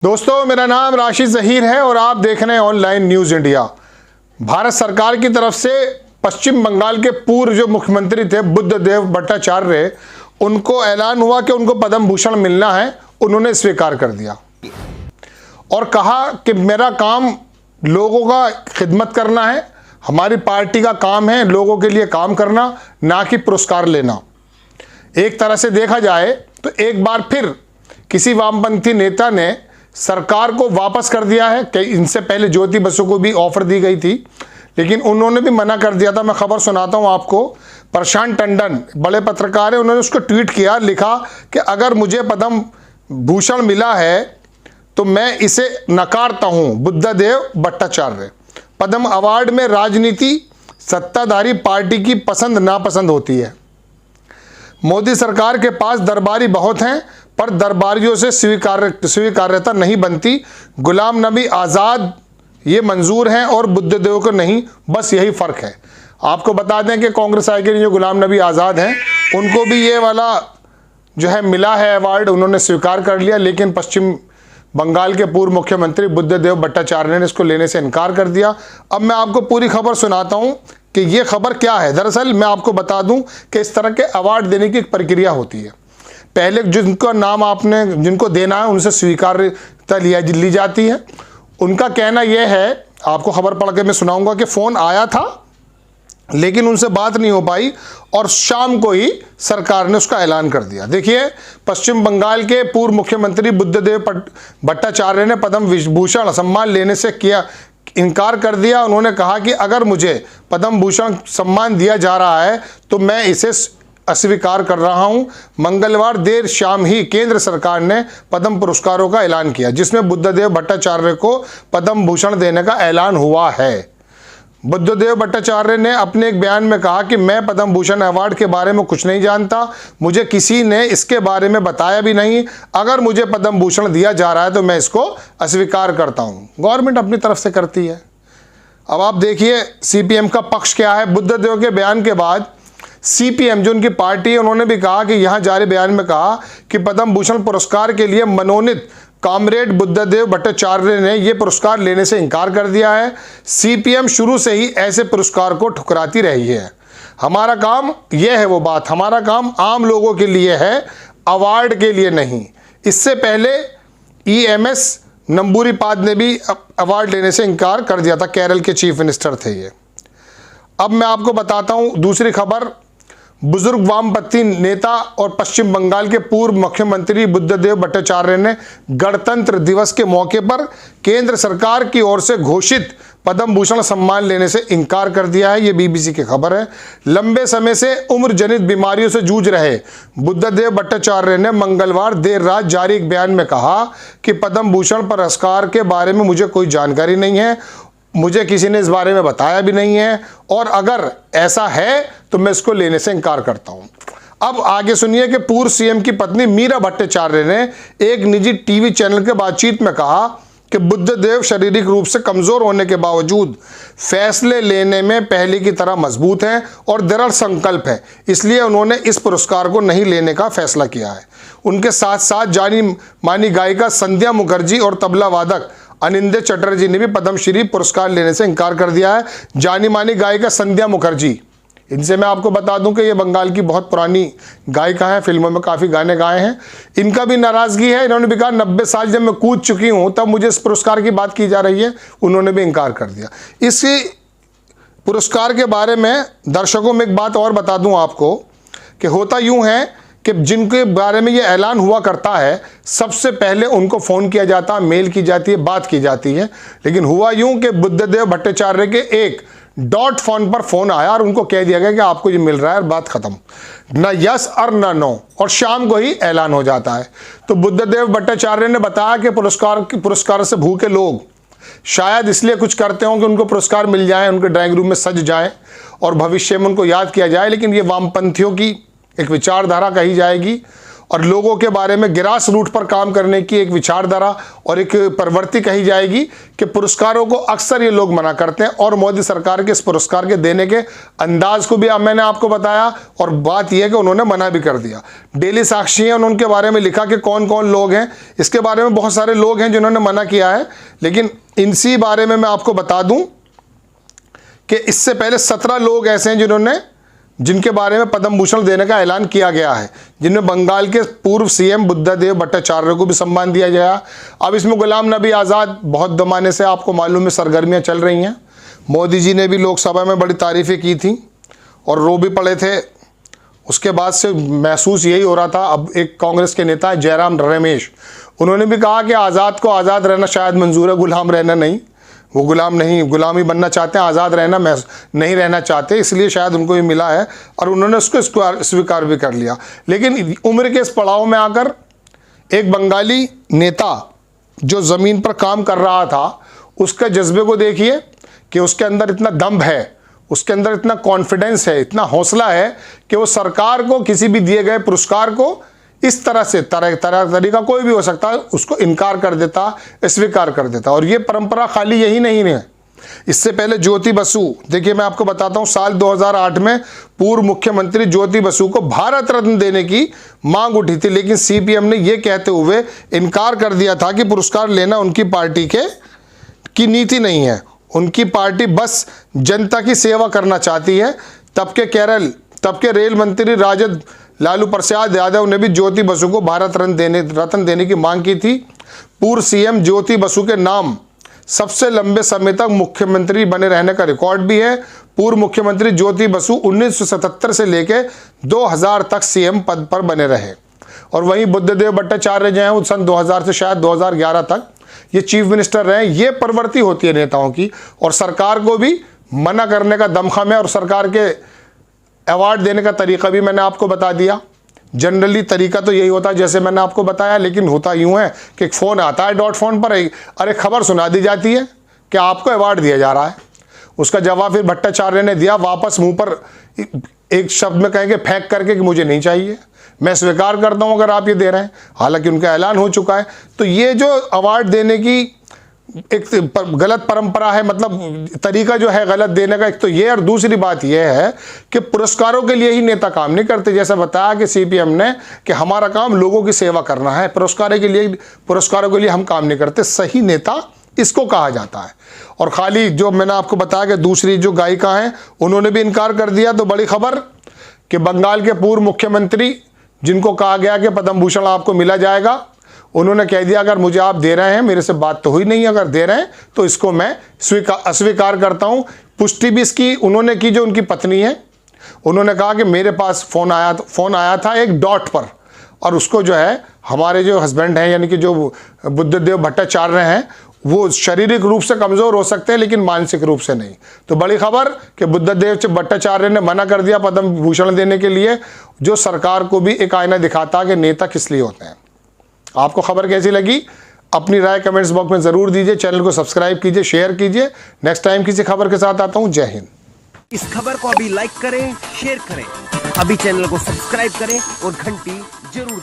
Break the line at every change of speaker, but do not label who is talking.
दोस्तों, मेरा नाम राशिद ज़हीर है और आप देख रहे हैं ऑनलाइन न्यूज़ इंडिया। भारत सरकार की तरफ से पश्चिम बंगाल के पूर्व जो मुख्यमंत्री थे बुद्धदेव भट्टाचार्य, उनको ऐलान हुआ कि उनको पद्म भूषण मिलना है। उन्होंने स्वीकार कर दिया और कहा कि मेरा काम लोगों का खिदमत करना है, हमारी पार्टी का काम है लोगों के लिए काम करना, ना कि पुरस्कार लेना। एक तरह से देखा जाए तो एक बार फिर किसी वामपंथी नेता ने सरकार को वापस कर दिया है कि इनसे पहले ज्योति बसु को भी ऑफर दी गई थी, लेकिन उन्होंने भी मना कर दिया था। मैं खबर सुनाता हूं आपको। प्रशांत टंडन बड़े पत्रकार है, उन्होंने उसको ट्वीट किया, लिखा कि अगर मुझे पद्म भूषण मिला है तो मैं इसे नकारता हूं। बुद्धदेव भट्टाचार्य, पद्म अवार्ड में राजनीति सत्ताधारी पार्टी की पसंद नापसंद होती है। मोदी सरकार के पास दरबारी बहुत हैं, पर दरबारियों से स्वीकार्यता नहीं बनती। गुलाम नबी आज़ाद ये मंजूर हैं और बुद्धदेव को नहीं, बस यही फ़र्क है। आपको बता दें कि कांग्रेस आइकन जो गुलाम नबी आज़ाद हैं, उनको भी ये वाला जो है मिला है अवार्ड, उन्होंने स्वीकार कर लिया, लेकिन पश्चिम बंगाल के पूर्व मुख्यमंत्री बुद्धदेव भट्टाचार्य ने इसको लेने से इनकार कर दिया। अब मैं आपको पूरी खबर सुनाता हूँ कि ये खबर क्या है। दरअसल मैं आपको बता दूं कि इस तरह के अवार्ड देने की एक प्रक्रिया होती है। पहले जिनका नाम आपने जिनको देना है उनसे स्वीकार्यता ली जाती है। उनका कहना यह है, आपको खबर पढ़ के मैं सुनाऊंगा, कि फ़ोन आया था लेकिन उनसे बात नहीं हो पाई और शाम को ही सरकार ने उसका ऐलान कर दिया। देखिए, पश्चिम बंगाल के पूर्व मुख्यमंत्री बुद्धदेव भट्टाचार्य ने पद्म भूषण सम्मान लेने से इनकार कर दिया। उन्होंने कहा कि अगर मुझे पद्म भूषण सम्मान दिया जा रहा है तो मैं इसे अस्वीकार कर रहा हूं। मंगलवार देर शाम ही केंद्र सरकार ने पद्म पुरस्कारों का ऐलान किया, जिसमें बुद्धदेव भट्टाचार्य को पद्म भूषण देने का ऐलान हुआ है। बुद्धदेव भट्टाचार्य ने अपने एक बयान में कहा कि मैं पद्म भूषण अवार्ड के बारे में कुछ नहीं जानता, मुझे किसी ने इसके बारे में बताया भी नहीं। अगर मुझे पद्म भूषण दिया जा रहा है तो मैं इसको अस्वीकार करता हूं। गवर्नमेंट अपनी तरफ से करती है। अब आप देखिए सीपीएम का पक्ष क्या है। बुद्धदेव के बयान के बाद सीपीएम जो उनकी पार्टी है, उन्होंने भी कहा कि यहां जारी बयान में कहा कि पद्म भूषण पुरस्कार के लिए मनोनीत कॉमरेड बुद्धदेव भट्टाचार्य ने यह पुरस्कार लेने से इनकार कर दिया है। सीपीएम शुरू से ही ऐसे पुरस्कार को ठुकराती रही है। हमारा काम यह है, वो बात, हमारा काम आम लोगों के लिए है, अवार्ड के लिए नहीं। इससे पहले ईएमएस नंबूरीपाद ने भी अवार्ड लेने से इनकार कर दिया था। केरल के चीफ मिनिस्टर थे ये। अब मैं आपको बताता हूं दूसरी खबर। बुजुर्ग वामपंथी नेता और पश्चिम बंगाल के पूर्व मुख्यमंत्री बुद्धदेव भट्टाचार्य ने गणतंत्र दिवस के मौके पर केंद्र सरकार की ओर से घोषित पद्म भूषण सम्मान लेने से इनकार कर दिया है। ये बीबीसी की खबर है। लंबे समय से उम्र जनित बीमारियों से जूझ रहे बुद्धदेव भट्टाचार्य ने मंगलवार देर रात जारी एक बयान में कहा कि पद्म भूषण पुरस्कार के बारे में मुझे कोई जानकारी नहीं है, मुझे किसी ने इस बारे में बताया भी नहीं है, और अगर ऐसा है तो मैं इसको लेने से इनकार करता हूं। अब आगे सुनिए कि पूर्व सीएम की पत्नी मीरा भट्टाचार्य ने एक निजी टीवी चैनल के बातचीत में कहा कि बुद्धदेव शारीरिक रूप से कमजोर होने के बावजूद फैसले लेने में पहले की तरह मजबूत हैं और दृढ़ संकल्प है, इसलिए उन्होंने इस पुरस्कार को नहीं लेने का फैसला किया है। उनके साथ साथ जानी मानी गायिका संध्या मुखर्जी और तबला वादक अनिंद्य चटर्जी ने भी पद्मश्री पुरस्कार लेने से इनकार कर दिया है। जानी मानी गायिका संध्या मुखर्जी, इनसे मैं आपको बता दूं कि ये बंगाल की बहुत पुरानी गायिका है, फिल्मों में काफ़ी गाने गाए हैं। इनका भी नाराज़गी है। इन्होंने भी कहा 90 साल जब मैं कूद चुकी हूं तब मुझे इस पुरस्कार की बात की जा रही है। उन्होंने भी इनकार कर दिया। इसी पुरस्कार के बारे में दर्शकों में एक बात और बता दूं आपको कि होता यूँ है कि जिनके बारे में ये ऐलान हुआ करता है, सबसे पहले उनको फ़ोन किया जाता है, मेल की जाती है, बात की जाती है। लेकिन हुआ यूं कि बुद्धदेव भट्टाचार्य के एक डॉट फोन पर फ़ोन आया और उनको कह दिया गया कि आपको ये मिल रहा है, बात ख़त्म, ना यस और ना नो, और शाम को ही ऐलान हो जाता है। तो बुद्धदेव भट्टाचार्य ने बताया कि पुरस्कार से भूखे लोग शायद इसलिए कुछ करते हों कि उनको पुरस्कार मिल जाए, उनके ड्राइंग रूम में सज जाए और भविष्य में उनको याद किया जाए, लेकिन ये वामपंथियों की एक विचारधारा कही जाएगी और लोगों के बारे में ग्रास रूट पर काम करने की एक विचारधारा और एक प्रवृत्ति कही जाएगी कि पुरस्कारों को अक्सर ये लोग मना करते हैं। और मोदी सरकार के इस पुरस्कार के देने के अंदाज को भी अब मैंने आपको बताया, और बात यह है कि उन्होंने मना भी कर दिया। डेली साक्षी है, उन्होंने उनके बारे में लिखा कि कौन कौन लोग हैं। इसके बारे में बहुत सारे लोग हैं जिन्होंने मना किया है, लेकिन इनसी बारे में मैं आपको बता दूं कि इससे पहले 17 लोग ऐसे हैं जिनके बारे में पद्म भूषण देने का ऐलान किया गया है, जिनमें बंगाल के पूर्व सीएम बुद्धदेव भट्टाचार्य को भी सम्मान दिया गया। अब इसमें गुलाम नबी आज़ाद बहुत जमाने से आपको मालूम है सरगर्मियां चल रही हैं। मोदी जी ने भी लोकसभा में बड़ी तारीफ़ें की थी और रो भी पड़े थे। उसके बाद से महसूस यही हो रहा था। अब एक कांग्रेस के नेता जयराम रमेश, उन्होंने भी कहा कि आज़ाद को आज़ाद रहना शायद मंजूर है, गुलाम रहना नहीं। वो गुलाम नहीं, गुलामी बनना चाहते हैं, आज़ाद रहना नहीं रहना चाहते, इसलिए शायद उनको ये मिला है और उन्होंने उसको स्वीकार भी कर लिया। लेकिन उम्र के इस पड़ाव में आकर एक बंगाली नेता जो ज़मीन पर काम कर रहा था, उसके जज्बे को देखिए कि उसके अंदर इतना दम है, उसके अंदर इतना कॉन्फिडेंस है, इतना हौसला है कि वो सरकार को किसी भी दिए गए पुरस्कार को इस तरह से तरीका कोई भी हो सकता है, उसको इनकार कर देता, स्वीकार कर देता। और ये परंपरा खाली यही नहीं है, इससे पहले ज्योति बसु, देखिए मैं आपको बताता हूँ, साल 2008 में पूर्व मुख्यमंत्री ज्योति बसु को भारत रत्न देने की मांग उठी थी, लेकिन सीपीएम ने यह कहते हुए इनकार कर दिया था कि पुरस्कार लेना उनकी पार्टी की नीति नहीं है। उनकी पार्टी बस जनता की सेवा करना चाहती है। तब के रेल मंत्री राजद लालू प्रसाद यादव ने भी ज्योति बसु को भारत रत्न देने की मांग की थी। पूर्व सीएम ज्योति बसु के नाम सबसे लंबे समय तक मुख्यमंत्री बने रहने का रिकॉर्ड भी है। पूर्व मुख्यमंत्री ज्योति बसु 1977 से लेकर 2000 तक सीएम पद पर बने रहे। और वहीं बुद्धदेव भट्टाचार्य जो हैं वो सन 2000 से शायद 2011 तक ये चीफ मिनिस्टर रहे। ये प्रवृत्ति होती है नेताओं की, और सरकार को भी मना करने का दमखम है। और सरकार के अवार्ड देने का तरीका भी मैंने आपको बता दिया। जनरली तरीका तो यही होता है जैसे मैंने आपको बताया, लेकिन होता यूँ है कि एक फ़ोन आता है डॉट फोन पर, अरे खबर सुना दी जाती है कि आपको अवार्ड दिया जा रहा है। उसका जवाब फिर भट्टाचार्य ने दिया, वापस मुंह पर एक शब्द में कहेंगे फेंक करके कि मुझे नहीं चाहिए, मैं स्वीकार करता हूं अगर आप ये दे रहे हैं। हालांकि उनका ऐलान हो चुका है। तो ये जो अवार्ड देने की एक गलत परंपरा है, मतलब तरीका जो है गलत देने का, एक तो ये, और दूसरी बात यह है कि पुरस्कारों के लिए ही नेता काम नहीं करते। जैसा बताया कि सीपीएम ने कि हमारा काम लोगों की सेवा करना है, पुरस्कारों के लिए हम काम नहीं करते। सही नेता इसको कहा जाता है। और खाली जो मैंने आपको बताया कि दूसरी जो गायिका हैं उन्होंने भी इनकार कर दिया। तो बड़ी खबर कि बंगाल के पूर्व मुख्यमंत्री जिनको कहा गया कि पद्म भूषण आपको मिला जाएगा, उन्होंने कह दिया अगर मुझे आप दे रहे हैं, मेरे से बात तो हुई नहीं, अगर दे रहे हैं तो इसको मैं अस्वीकार करता हूं। पुष्टि भी इसकी उन्होंने की, जो उनकी पत्नी है, उन्होंने कहा कि मेरे पास फ़ोन आया था एक डॉट पर, और उसको जो है हमारे जो हस्बैंड हैं यानी कि जो बुद्धदेव भट्टाचार्य हैं, वो शारीरिक रूप से कमज़ोर हो सकते हैं लेकिन मानसिक रूप से नहीं। तो बड़ी खबर कि बुद्धदेव भट्टाचार्य ने मना कर दिया पद्म भूषण देने के लिए, जो सरकार को भी एक आईना दिखाता कि नेता किस लिए होते हैं। आपको खबर कैसी लगी? अपनी राय कमेंट्स बॉक्स में ज़रूर दीजिए। चैनल को सब्सक्राइब कीजिए, शेयर कीजिए। नेक्स्ट टाइम किसी खबर के साथ आता हूँ। जय हिंद।
इस खबर को अभी लाइक करें, शेयर करें, अभी चैनल को सब्सक्राइब करें और घंटी जरूर दबाएं।